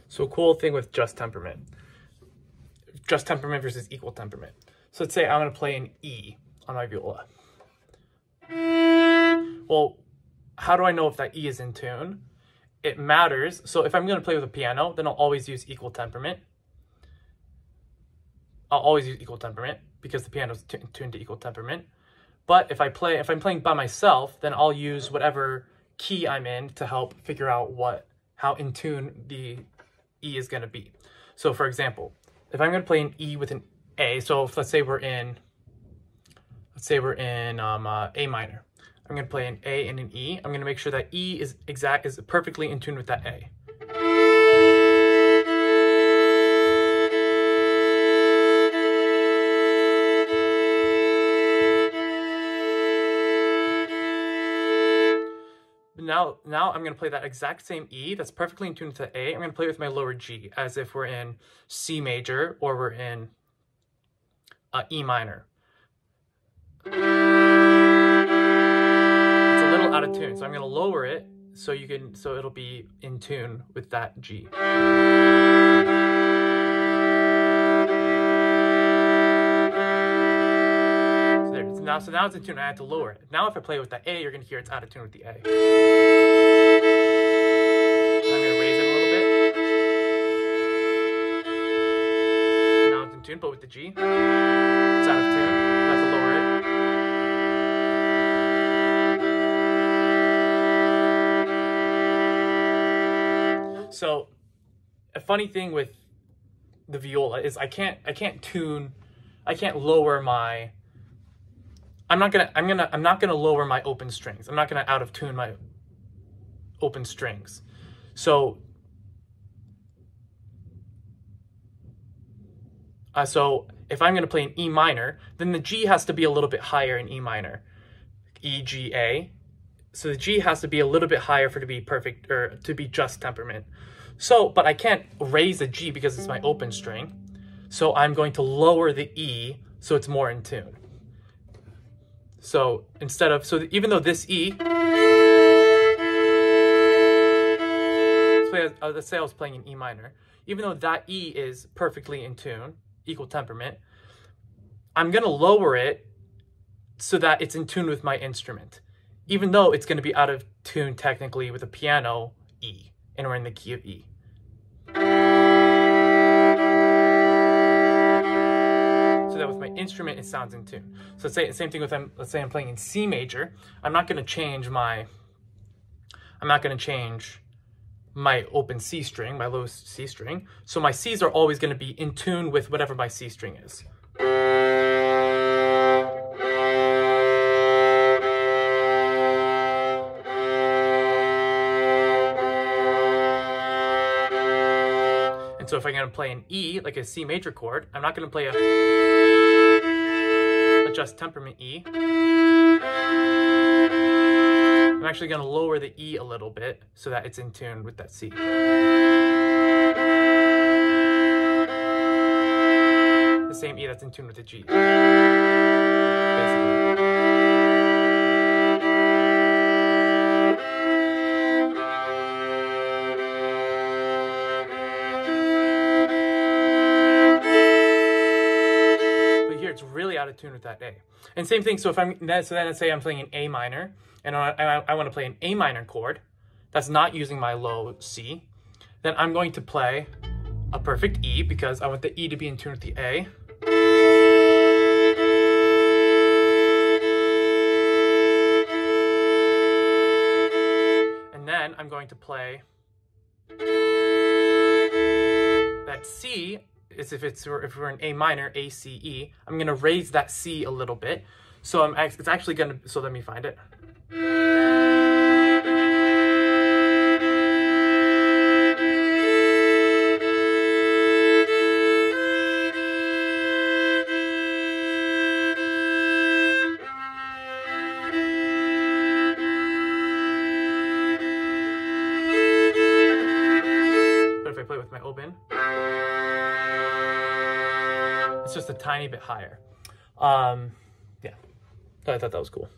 So a cool thing with just temperament versus equal temperament. So let's say I'm going to play an E on my viola. Well, how do I know if that E is in tune? It matters. So if I'm going to play with a piano, then I'll always use equal temperament. I'll always use equal temperament because the piano is tuned to equal temperament. But if I'm playing by myself, then I'll use whatever key I'm in to help figure out how in tune the E is going to be. So for example, if I'm going to play an E with an A, so if, let's say we're in A minor. I'm going to play an A and an E. I'm going to make sure that E is perfectly in tune with that A. Now I'm going to play that exact same E that's perfectly in tune with the A. I'm going to play with my lower G as if we're in C major or we're in E minor. It's a little out of tune, so I'm going to lower it so it'll be in tune with that G. So now it's in tune, I have to lower it. Now if I play with the A, you're going to hear it's out of tune with the A. And I'm going to raise it a little bit. Now it's in tune, but with the G, it's out of tune. I have to lower it. So a funny thing with the viola is I can't lower my I'm not gonna lower my open strings. I'm not gonna out of tune my open strings. So if I'm gonna play an E minor, then the G has to be a little bit higher in E minor. E, G, A. So the G has to be a little bit higher for it to be perfect or to be just temperament. So, but I can't raise a G because it's my open string. So I'm going to lower the E so it's more in tune. So even though this E, let's say I was playing an E minor, even though that E is perfectly in tune, equal temperament, I'm going to lower it so that it's in tune with my instrument, even though it's going to be out of tune technically with a piano E, and we're in the key of E. So that with my instrument, it sounds in tune. So let's say same thing with let's say I'm playing in C major. I'm not going to change my open C string, my low C string. So my C's are always going to be in tune with whatever my C string is. And so if I'm going to play an E, like a C major chord, I'm not going to play a just temperament E. I'm actually going to lower the E a little bit so that it's in tune with that C. The same E that's in tune with the G, basically. It's really out of tune with that A. And same thing, so then let's say I'm playing an A minor, and I want to play an A minor chord that's not using my low C, then I'm going to play a perfect E because I want the E to be in tune with the A. And then I'm going to play that C. Is if we're in A minor, A, C, E, I'm going to raise that C a little bit. So it's actually going to, so let me find it. But if I play with my open, it's just a tiny bit higher. Yeah, I thought that was cool.